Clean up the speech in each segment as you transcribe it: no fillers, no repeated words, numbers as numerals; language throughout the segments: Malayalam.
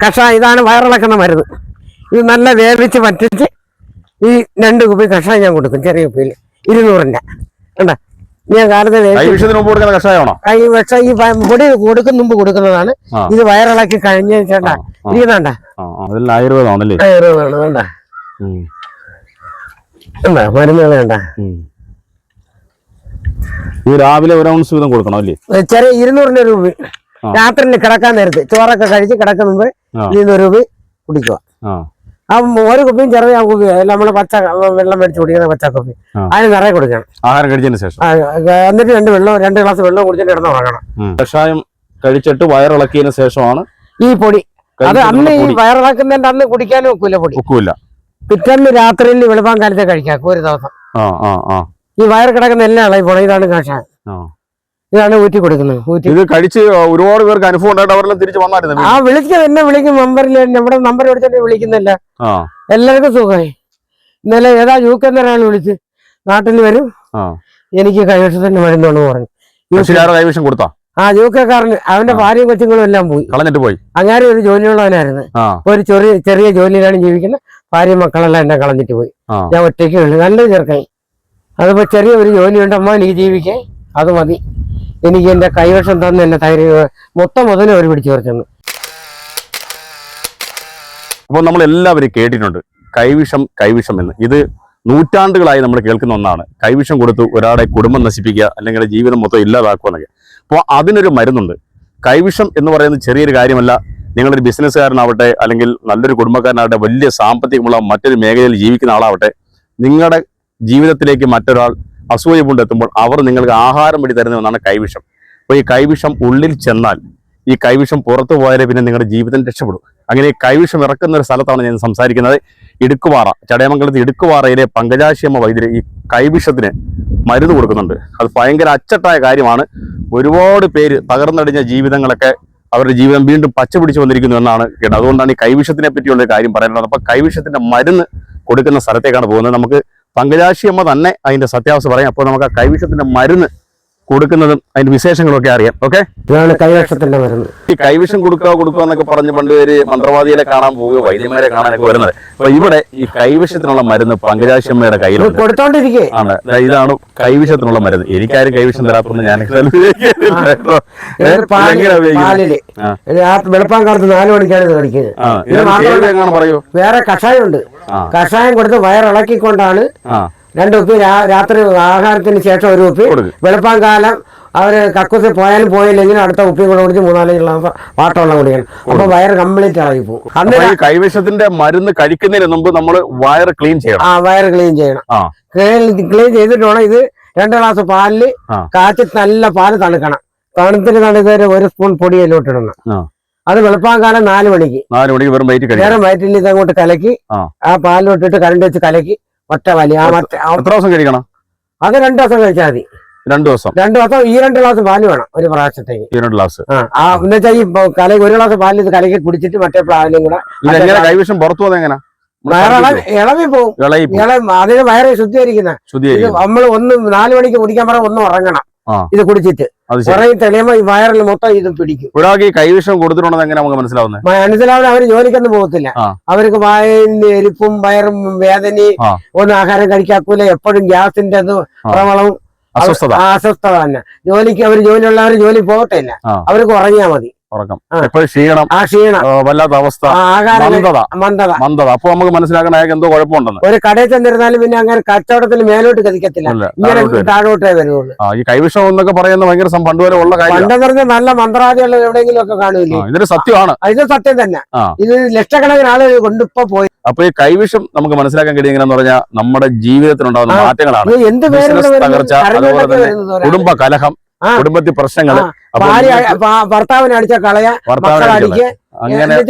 കഷായം ഇതാണ് വയറിളക്കുന്ന മരുന്ന്. ഇത് നല്ല വേവിച്ച് വറ്റിച്ച് ഈ 2 കുപ്പി കഷായം ഞാൻ കൊടുക്കും. ചെറിയ കുപ്പിയിൽ 200-ന്റെ കണ്ട. ഞാൻ കാലത്ത് ഈ പൊടി കൊടുക്കും മുമ്പ് കൊടുക്കുന്നതാണ്. ഇത് വയറിളക്കി കഴിഞ്ഞ ചേട്ടാ ഇതാണ്ട ആയുർവേദമാണ് വേണ്ട എന്താ മരുന്നുകൾ വേണ്ട. രാവിലെ 1 ഔൺസ് വീതം കൊടുക്കണം അല്ലേ? ചെറിയ 200 രൂപ. രാത്രി കിടക്കാൻ നേരത്ത് ചോറൊക്കെ കഴിച്ച് കിടക്കുന്ന മുമ്പ് 200 രൂപ കുടിക്കുക. ഒരു കുപ്പിയും ചെറിയ കുപ്പി നമ്മള് പച്ച വെള്ളം മേടിച്ച് കുടിക്കുന്ന പച്ചക്കുപ്പി അതിന് നിറയെ കൊടുക്കണം ആഹാരം കഴിച്ചതിന് ശേഷം. എന്നിട്ട് 2 ഗ്ലാസ് വെള്ളം കുടിച്ചിട്ട് കിടന്ന് ഉറങ്ങണം. കഷായം കഴിച്ചിട്ട് വയറിളക്കിയതിന് ശേഷമാണ് ഈ പൊടി. അത് അന്ന് ഈ വയറിളക്കുന്നതിന്റെ അന്ന് കുടിക്കാനും ഒക്കില്ല. പിറ്റേന്ന് രാത്രിയിൽ വെളുപ്പാൻ കാലത്തെ കഴിക്കാം ഒരു ദിവസം. ഈ വയറ് കിടക്കുന്ന എല്ലാം ഇളകി പോണം. ഇതാണ് കഷായം. ഇതാണ് ഊറ്റി കൊടുക്കുന്നത്. ഇത് കഴിച്ച് ഒരുപാട് പേർക്ക് അനുഭവം ഉണ്ടായിട്ട് അവരെല്ലാം തിരിച്ചു വന്നായിരുന്നു. എന്നെ വിളിക്കും നമ്പറിൽ. നമ്മുടെ നമ്പർ വിളിച്ചിട്ട് വിളിക്കുന്നില്ല. എല്ലാവർക്കും സുഖമായി. ഇന്നലെ ഏതാ യൂക്കെന്നൊരാൾ വിളിച്ച് നാട്ടിൽ വരും, എനിക്ക് കൈവശത്തിന്റെ മരുന്നോന്ന് പറഞ്ഞു. കൈവശം കൊടുത്താ യൂക്കെക്കാരന് അവന്റെ ഭാര്യയും കൊച്ചുങ്ങളും എല്ലാം പോയി. അങ്ങനെ ഒരു ജോലിയുള്ളവനായിരുന്നു. ഒരു ചെറിയ ജോലിയിലാണ് ജീവിക്കുന്നത്. ഭാര്യയും മക്കളെല്ലാം എന്നെ കളഞ്ഞിട്ട് പോയി. ഞാൻ ഒറ്റയ്ക്ക് ഉള്ളു. നല്ലൊരു ചെറുക്കായി. അതിപ്പോ ചെറിയ ഒരു ജോലിയുണ്ട്. അമ്മ എനിക്ക് ജീവിക്കേ, അത് മതി. എനിക്ക് എന്റെ കൈവശം തന്ന് എന്നെ മൊത്തം മുതലും അവർ പിടിച്ചു പറിച്ചു. അപ്പോൾ നമ്മൾ എല്ലാവരും കേട്ടിട്ടുണ്ട് കൈവിഷം എന്ന്. ഇത് നൂറ്റാണ്ടുകളായി നമ്മൾ കേൾക്കുന്ന ഒന്നാണ്. കൈവിഷം കൊടുത്തു ഒരാളെ കുടുംബം നശിപ്പിക്കുക, അല്ലെങ്കിൽ ജീവിതം മൊത്തം ഇല്ലാതാക്കുക എന്നൊക്കെ. അപ്പോൾ അതിനൊരു മരുന്നുണ്ട്. കൈവിഷം എന്ന് പറയുന്നത് ചെറിയൊരു കാര്യമല്ല. നിങ്ങളൊരു ബിസിനസ്സുകാരനാവട്ടെ, അല്ലെങ്കിൽ നല്ലൊരു കുടുംബക്കാരനാവട്ടെ, വലിയ സാമ്പത്തികമുള്ള മറ്റൊരു മേഖലയിൽ ജീവിക്കുന്ന ആളാവട്ടെ, നിങ്ങളുടെ ജീവിതത്തിലേക്ക് മറ്റൊരാൾ അസൂയ കൊണ്ടെത്തുമ്പോൾ അവർ നിങ്ങൾക്ക് ആഹാരം വേണ്ടി തരുന്ന ഒന്നാണ് കൈവിഷം. അപ്പോൾ ഈ കൈവിഷം ഉള്ളിൽ ചെന്നാൽ, ഈ കൈവിഷം പുറത്തു പോയാലേ പിന്നെ നിങ്ങളുടെ ജീവിതം രക്ഷപ്പെടും. അങ്ങനെ ഈ കൈവിഷം ഇറക്കുന്ന ഒരു സ്ഥലത്താണ് ഞാൻ സംസാരിക്കുന്നത്. ഇടുക്കുവാറ, ചടയമംഗലത്ത് ഇടുക്കുവാറയിലെ പങ്കജാക്ഷിയമ്മ വൈദ്യര് ഈ കൈവിഷത്തിന് മരുന്ന് കൊടുക്കുന്നുണ്ട്. അത് ഭയങ്കര അച്ചട്ടായ കാര്യമാണ്. ഒരുപാട് പേര് തകർന്നടിഞ്ഞ ജീവിതങ്ങളൊക്കെ അവരുടെ ജീവിതം വീണ്ടും പച്ച പിടിച്ചു വന്നിരിക്കുന്നു എന്നാണ് കേട്ടത്. അതുകൊണ്ടാണ് ഈ കൈവിഷത്തിനെ പറ്റിയുള്ള കാര്യം പറയുന്നത്. അപ്പൊ കൈവിഷത്തിന്റെ മരുന്ന് കൊടുക്കുന്ന സ്ഥലത്തേക്കാണ് പോകുന്നത്. നമുക്ക് പങ്കജാക്ഷിയമ്മ തന്നെ അതിന്റെ സത്യാവസ്ഥ പറയാം. അപ്പോൾ നമുക്ക് ആ കൈവിഷത്തിന്റെ മരുന്ന് കൊടുക്കുന്നതും അതിന്റെ വിശേഷങ്ങളൊക്കെ അറിയാം. ഓക്കെ, ഇതാണ് കൈവിഷത്തിന്റെ മരുന്ന്. ഈ കൈവിഷം കൊടുക്കുക എന്നൊക്കെ പറഞ്ഞ് പണ്ടുപേര് മന്ത്രവാദികളെ കാണാൻ പോവുക, വൈദ്യന്മാരെ കാണാനൊക്കെ വരുന്നത്. അപ്പൊ ഇവിടെ ഈ കൈവിഷത്തിനുള്ള മരുന്ന് പങ്കജാക്ഷിയമ്മയുടെ കയ്യിലുണ്ട്. കൊടുത്തോണ്ടിരിക്കുകയാണ്. ഇതാണ് കൈവിഷത്തിനുള്ള മരുന്ന്. എനിക്കാരും കൈവിഷം തരാത്തൊന്നും ഞാൻ വെളുപ്പാൻ കാലത്ത് 4 മണിക്കാണ് ഇത് കഴിക്കുന്നത്. പറയൂ. വേറെ കഷായമുണ്ട്. കഷായം കൊടുത്ത് വയറിളക്കിക്കൊണ്ടാണ് 2 കുപ്പി രാത്രി ആഹാരത്തിന് ശേഷം 1 കുപ്പി. വെളുപ്പാൻ കാലം അവര് കക്കൂസിൽ പോയാലും പോയില്ലെങ്കിലും അടുത്ത കുപ്പിയും കൂടെ കുടിച്ച് 4-5 ഗ്ലാസ് വാട്ടവെള്ളം കുടിക്കണം. അപ്പൊ വയറ് കംപ്ലീറ്റ് ഇളകി പോകും. അന്ന് കൈവിഷത്തിന്റെ മരുന്ന് കഴിക്കുന്നതിന് മുമ്പ് നമ്മൾ വയറ് ക്ലീൻ ചെയ്യണം. വയറ് ക്ലീൻ ചെയ്യണം. ക്ലീൻ ചെയ്തിട്ട് വേണം ഇത് 2 ഗ്ലാസ് പാലില് കാച്ചി നല്ല പാല് തണുക്കണം. തണുത്തിട്ട് 1 സ്പൂൺ പൊടി അതിലോട്ട് ഇടണം. അത് വെളുപ്പാൻ കാലം 4 മണിക്ക് വെറും വയറ്റിൽ ഇതങ്ങോട്ട് കലക്കി ആ പാലിലോട്ടിട്ട് കരണ്ട് വെച്ച് കലക്കി ഒറ്റ വലിയ. എത്ര ദിവസം കഴിക്കണം? അത് 2 ദിവസം കഴിച്ചാൽ മതി. 2 ദിവസം ഈ 2 ഗ്ലാസ് പാല് വേണം ഒരു പ്രാവശ്യത്തേക്ക്. എന്നുവെച്ചാൽ ഈ 1 ഗ്ലാസ് പാലിൽ ഇത് കലക്കി കുടിച്ചിട്ട് മറ്റേ പാലും കൂടെ കൈവിഷം പുറത്തു പോകുന്നത് എങ്ങനെ? ഇളവി പോകും. അതിന് വയറെ ശുദ്ധീകരിക്കുന്ന നമ്മൾ 4 മണിക്ക് കുടിക്കാൻ പറഞ്ഞാൽ 1 ഉറങ്ങണം. ഇത് കുടിച്ചിട്ട് തെളിയുമ്പോ ഈ വയറിൽ മൊത്തം ഇത് പിടിക്കും. ഒരാൾക്ക് ഈ കൈവിഷം കൊടുത്തിട്ടുണ്ടെന്ന് എങ്ങനെ നമുക്ക് മനസ്സിലാവുന്നത്? അവര് ജോലിക്കൊന്നും പോകത്തില്ല. അവർക്ക് വായന് എരിപ്പും വയറും വേദനയും ഒന്നും ആഹാരം കഴിക്കാക്കൂല. എപ്പോഴും ഗ്യാസിന്റെ പ്രവളവും അസ്വസ്ഥത തന്നെ. ജോലിയുള്ളവർ ജോലി പോകത്തില്ല. അവർക്ക് ഉറങ്ങിയാൽ മതി. ക്ഷീണം, വല്ലാത്ത അവസ്ഥ, മന്ദത. അപ്പൊ നമുക്ക് മനസ്സിലാക്കണം അയാൾക്ക് എന്തോ കുഴപ്പമുണ്ടെന്ന്. ഒരു കടയിൽ ചെന്നിരുന്നാലും പിന്നെ അങ്ങനെ കച്ചവടത്തിൽ മേലോട്ട് കതിക്കത്തില്ല. ഇങ്ങനെ താഴോട്ടേ വരുള്ളൂ. ഈ കൈവിഷം എന്നൊക്കെ പറയുന്നത് ഭയങ്കര പണ്ടുവരെ ഉള്ള കാര്യം. പണ്ടെന്ന് പറഞ്ഞാൽ നല്ല മന്ത്രവാദികൾ എവിടെയെങ്കിലും ഒക്കെ കാണൂല്ലേ? ഇതൊരു സത്യമാണ്. ഇത് സത്യം തന്നെ. ഇത് ലക്ഷക്കണക്കിന് ആളുകൾ കൊണ്ടിപ്പോ പോയി. അപ്പൊ ഈ കൈവിഷം നമുക്ക് മനസ്സിലാക്കാൻ കഴിയുമെന്ന് പറഞ്ഞാൽ നമ്മുടെ ജീവിതത്തിലുണ്ടാകുന്ന മാറ്റങ്ങളാണ്. തകർച്ച, അതുപോലെ തന്നെ കുടുംബ കലഹം, കുടുംബത്തിൽ പ്രശ്നങ്ങള്, ഭർത്താവിനെ അടിച്ച കളയ,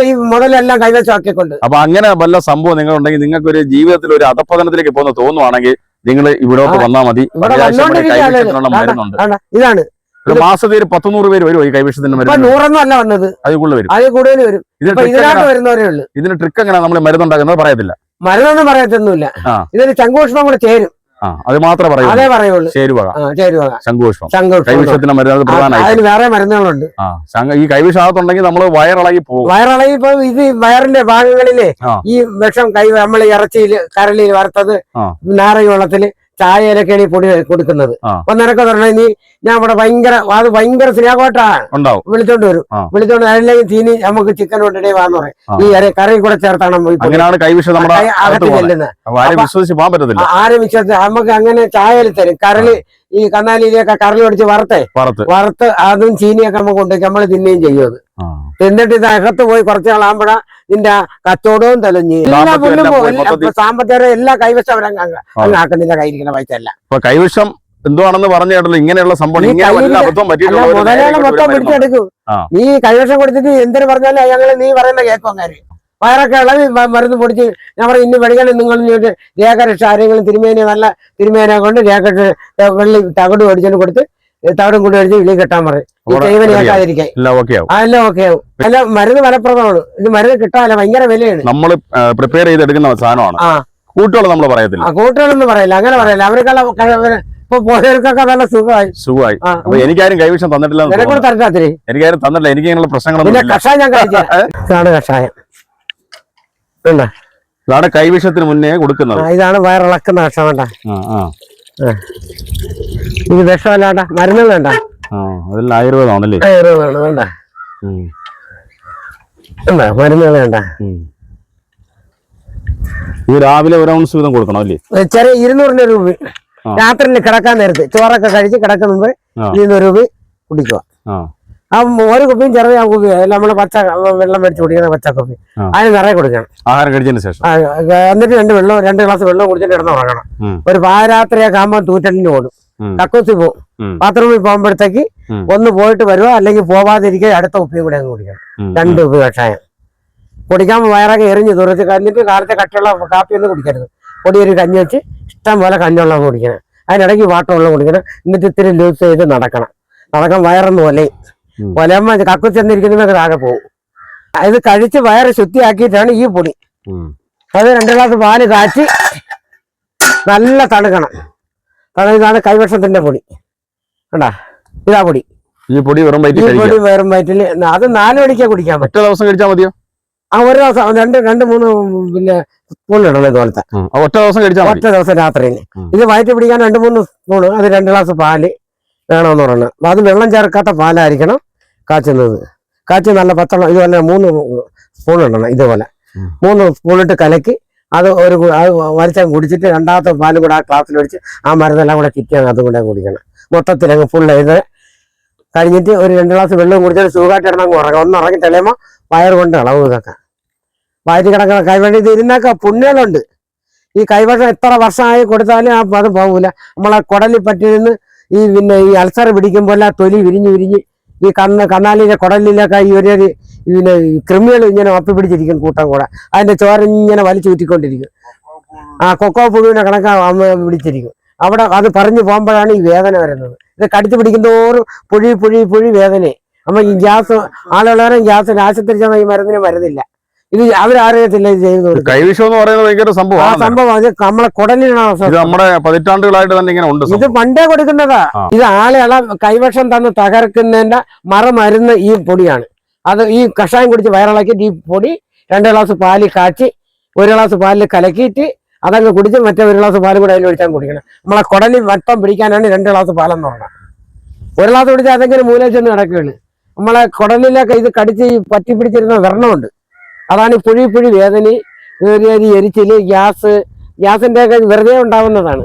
ഈ മുതലെല്ലാം കൈവശമാക്കിക്കൊണ്ട്. അപ്പൊ അങ്ങനെ വല്ല സംഭവം നിങ്ങൾ ഉണ്ടെങ്കിൽ, നിങ്ങൾക്ക് ഒരു ജീവിതത്തിൽ ഒരു അധപ്പതനത്തിലേക്ക് പോകുന്ന തോന്നുവാണെങ്കിൽ നിങ്ങൾ ഇവിടോട്ട് വന്നാൽ മതി. ഇതാണ് മാസത്തിൽ 100-100 പേര് വരും ഈ കൈവിഷത്തിന്റെ മരുന്ന്. 100 അല്ല വന്നത്, അതിൽ കൂടുതൽ വരും. വരുന്നവരേ ഉള്ളൂ. ഇതിന് ട്രിക്ക് എങ്ങനെ നമ്മൾ മരുന്നുണ്ടാക്കുന്നത് പറയത്തില്ല. മരുന്നൊന്നും പറയത്തൊന്നുമില്ല. ഇതൊരു ചങ്കൂഷ്മം കൂടെ ചേരും. അത് മാത്രമേ പറയൂ. അതേ പറയുള്ളൂ. ചേരുവക, ചേരുവക, ശംഖുപുഷ്പം, ശംഖുപുഷ്പം. കൈവിഷത്തിന് മരുന്ന് പ്രധാനമായി. അതിന് വേറെ മരുന്നുകളുണ്ട്. ഈ കൈവിഷാകത്തുണ്ടെങ്കിൽ നമ്മൾ വയറിളകി പോകും. വയറിളകി ഇപ്പൊ ഇത് വയറിന്റെ ഭാഗങ്ങളില് ഈ വിഷം നമ്മൾ ഇറച്ചിയിൽ കരളിയിൽ വറുത്തത് നാരങ്ങ വെള്ളത്തില് ചായയിലൊക്കെയാണ് ഈ പൊടി കൊടുക്കുന്നത്. അപ്പൊ നിനക്ക് പറഞ്ഞാൽ നീ ഞാൻ ഇവിടെ ഭയങ്കര സ്നേഹമായിട്ടാണ് വിളിച്ചോണ്ട് വരും. വിളിച്ചോണ്ട് അതിലേക്ക് ചീനി നമുക്ക് ചിക്കൻ കൊണ്ടിട്ടേ വാന്ന് പറയും. ഈ കറി കൂടെ ചേർത്താണ് അകത്ത് ചെല്ലുന്നത്. ആരും വിശ്വസിച്ച് നമുക്ക് അങ്ങനെ ചായയിൽ തരും. കരളി ഈ കന്നാലിയിലൊക്കെ കരളി ഒടിച്ച് വറുത്ത് അതും ചീനിയൊക്കെ നമുക്ക് കൊണ്ടുപോയി നമ്മൾ തിന്നുകയും ചെയ്യും. അത് എന്നിട്ട് ഇത് അകത്ത് പോയി കുറച്ച് നാളാകുമ്പോഴാ ഇതിന്റെ കച്ചവടവും തെളിഞ്ഞ് എല്ലാ പുല്ലും സാമ്പത്തിക എല്ലാ കൈവശം അവരങ്ങാക്കുന്നില്ല. കയ്യിരിക്കുന്ന പൈസ അല്ല കൈവശം എന്തുവാണെന്ന് പറഞ്ഞു കേട്ടല്ലോ. ഇങ്ങനെയുള്ള സംഭവം മുതലാളി മൊത്തം പിടിച്ചെടുക്കും. നീ കൈവശം കൊടുത്തിട്ട് എന്തിനു പറഞ്ഞാലും ഞങ്ങൾ നീ പറയുന്ന കേൾക്കും. അങ്ങനെ വയറൊക്കെ ഇളവി മരുന്ന് പൊടിച്ച് ഞാൻ പറയും ഇന്ന് പഠിക്കണം. നിങ്ങൾ രേഖരക്ഷ ആരെങ്കിലും തിരുമേനെ നല്ല തിരുമേനെ കൊണ്ട് രേഖ വെള്ളി തകട് മേടിച്ചു കൊടുത്ത് തകടും കൂടി മേടിച്ച് വിളി കെട്ടാൻ പറയും. ഈ കൈവന് കേൾക്കാതിരിക്കാൻ എല്ലാം ഓക്കെ ആവും. അല്ല മരുന്ന് ഫലപ്രദമാണ്. ഇത് മരുന്ന് കിട്ടാല്ല, ഭയങ്കര വിലയാണ്. നമ്മൾ പ്രിപ്പയർ ചെയ്തെടുക്കുന്ന സാധനമാണ്. കൂട്ടുകൾ നമ്മൾ പറയത്തില്ല. കൂട്ടുകളൊന്നും പറയില്ല, അങ്ങനെ പറയില്ല. അവർക്കുള്ള ഇപ്പൊ പോയവർക്കൊക്കെ നല്ല സുഖമായി. എനിക്കാരും കൈവിഷം തന്നിട്ടില്ല. എനിക്കാരും തന്നിട്ടില്ല. എനിക്ക് ഇങ്ങനെയുള്ള പ്രശ്നങ്ങളൊന്നും. കഷായം ഞാൻ കഴിച്ച ഇതാണ് കഷായം. ഇതാണ് കൈവിഷത്തിന് മുന്നേ കൊടുക്കുന്നത്. ഇതാണ് വയറിളക്കുന്ന കഷായം. വേണ്ട ഇത് വിഷമല്ലാണ്ട മരുന്നുകൾ വേണ്ട. അതെല്ലാം ആയുർവേദമാണല്ലേ? ആയുർവേദമാണ്. വേണ്ട മരുന്നുകൾ വേണ്ട. ഇത് രാവിലെ 1 ഔൺസ് വീതം കൊടുക്കണം അല്ലേ? ചെറിയ 200 രൂപ രാത്രിയിൽ കിടക്കാൻ നേരത്ത് ചോറൊക്കെ കഴിച്ച് കിടക്കുന്ന മുമ്പ് 200 രൂപ കുടിക്കുക. ഒരു കുപ്പിയും ചെറിയ കുപ്പി നമ്മള് പച്ച വെള്ളം മേടിച്ച് കുടിക്കുന്ന പച്ച കുപ്പി അതിന് നിറയെ കൊടുക്കണം. ആഹാരം കഴിച്ചതിന് ശേഷം എന്നിട്ട് 2 ഗ്ലാസ് വെള്ളം കുടിച്ചിട്ട് കിടന്ന് ഉറങ്ങണം. ഒരു പാരാത്രിയൊക്കെ ആകുമ്പോൾ തൂറ്റലിന് ഓടും. കക്കൂസി പോവും. ബാത്റൂമിൽ പോകുമ്പോഴത്തേക്ക് ഒന്ന് പോയിട്ട് വരുവോ അല്ലെങ്കിൽ പോവാതിരിക്കുക അടുത്ത കുപ്പിയും കൂടെ അങ്ങ് കുടിക്കണം. 2 കുപ്പി കഷായം കുടിക്കാൻ വയറൊക്കെ എറിഞ്ഞ് തുറച്ച് കഴിഞ്ഞിട്ട് കാലത്തെ കട്ടിയുള്ള കാപ്പി ഒന്നും കുടിക്കരുത്. പൊടിയൊരു കഞ്ഞി വെച്ച് ഇഷ്ടം പോലെ കഞ്ഞുള്ളം കുടിക്കണം. അതിനിടയ്ക്ക് വാട്ടമുള്ളം കുടിക്കണം. എന്നിട്ട് ഇത്തിരി ലൂസ് ചെയ്ത് നടക്കാൻ വയറൊന്നും ഒലയമ്മ കക്കുത്തി ചെന്നിരിക്കുന്നതൊക്കെ താഴെ പോകും. ഇത് കഴിച്ച് വയറ് ശുദ്ധിയാക്കിയിട്ടാണ് ഈ പൊടി. അത് 2 ഗ്ലാസ് പാല് കാച്ചി നല്ല തണുക്കണം. ഇതാണ് കൈവശത്തിന്റെ പൊടി. കണ്ടാ ഇതാ പൊടി. ഈ പൊടി വെറും വയറ്റിൽ അത് 4 മണിക്കാ കുടിക്കാൻ പറ്റും. 1 ദിവസം കഴിച്ചാൽ മതിയോ? ഒരു ദിവസം 2-3 പിന്നെ സ്പൂൺ ഇടണം. ഇതുപോലത്തെ ഒറ്റ ദിവസം രാത്രിയിൽ ഇത് വയറ്റി പിടിക്കാൻ 2-3 സ്പൂണ്. അത് 2 ഗ്ലാസ് പാല് വേണമെന്ന് പറയുന്നത്. അത് വെള്ളം ചേർക്കാത്ത പാലായിരിക്കണം കാച്ചുന്നത്. കാച്ചി നല്ല പച്ചവെള്ളം ഇതുപോലെ 3 സ്പൂൺ ഇടണം. ഇതുപോലെ 3 സ്പൂണിട്ട് കലക്കി അത് വലിച്ചങ്ങ് കുടിച്ചിട്ട് 2ാമത്തെ പാലും കൂടെ ആ ഗ്ലാസ്സിൽ ഒഴിച്ച് ആ മരുന്നെല്ലാം കൂടെ കിറ്റിയാണ് അതും കൂടെ കുടിക്കണം. മൊത്തത്തിൽ അങ്ങ് ഫുൾ ഇത് കഴിഞ്ഞിട്ട് ഒരു 2 ഗ്ലാസ് വെള്ളം കുടിച്ചിട്ട് സുഖമായിട്ട് ഇടണം. ഒന്ന് ഇറങ്ങി തെളിയുമ്പോൾ വയറ് കൊണ്ട് ഇളവും. ഇതൊക്കെ വയറ്റി കിടക്കുന്ന കൈവണ്ടി ഇത് ഇരുന്നൊക്കെ പുണ്യങ്ങളുണ്ട്. ഈ കൈവശം എത്ര വർഷമായി കൊടുത്താലും അത് പോകൂല. നമ്മളെ കുടലിൽ പറ്റിയിരുന്ന് ഈ അൾസർ പിടിക്കുമ്പോൾ ആ തൊലി വിരിഞ്ഞ് ഈ കന്നാലിന്റെ കുടലിലൊക്കെ പിന്നെ കൃമികൾ ഇങ്ങനെ ഒപ്പി പിടിച്ചിരിക്കും കൂട്ടം കൂടെ. അതിന്റെ ചോര ഇങ്ങനെ വലിച്ചു ചുറ്റിക്കൊണ്ടിരിക്കും. കൊക്കോ പുഴുവിനെ കണക്കാ പിടിച്ചിരിക്കും. അവിടെ അത് പറഞ്ഞു പോകുമ്പോഴാണ് ഈ വേദന വരുന്നത്. ഇത് കടിച്ചു പിടിക്കുന്നതോറും പുഴി വേദനയെ. അപ്പൊ ഈ ഗ്യാസ് ആളുകളേറെ ഗ്യാസിന് ആശുപത്രി ചെന്ന ഈ മരുന്നിന് മരുന്നില്ല. ഇത് അവരാരോഗ്യത്തില്ല ഇത് ചെയ്യുന്നത്. കൈവിഷം എന്ന് പറയുന്നത് ഭയങ്കര സംഭവം അത് നമ്മളെ കുടലിനാണ്. നമ്മുടെ പതിറ്റാണ്ടുകളായിട്ട് തന്നെ ഇങ്ങനെ ഉണ്ട്. ഇത് പണ്ടേ കൊടുക്കുന്നതാ. ഇത് ആളുകളെ കൈവശം തന്ന് തകർക്കുന്നതിന്റെ മറുമരുന്ന് ഈ പൊടിയാണ്. അത് ഈ കഷായം കുടിച്ച് വയറിളക്കിയിട്ട് ഈ പൊടി 2 ഗ്ലാസ് പാല് കാച്ചി 1 ഗ്ലാസ് പാലിൽ കലക്കിയിട്ട് അതങ്ങ് കുടിച്ച് മറ്റേ 1 ഗ്ലാസ് പാലും കൂടെ അതിൽ ഒഴിച്ചാൽ കുടിക്കണം. നമ്മളെ കുടലിൽ മൊത്തം പിടിക്കാനാണ് 2 ഗ്ലാസ് പാലെന്ന് പറഞ്ഞത്. 1 ഗ്ലാസ് കുടിച്ചാൽ അതെങ്കിലും മൂലയിൽ ചെന്ന് കിടക്കുകയാണ്. നമ്മളെ കുടലിലൊക്കെ ഇത് കടിച്ച് പറ്റി പിടിച്ചിരുന്ന വ്രണമുണ്ട്. അതാണ് ഈ പുഴി വേദന, എരിച്ചില്, ഗ്യാസിന്റെ ഒക്കെ വെറുതെ ഉണ്ടാവുന്നതാണ്.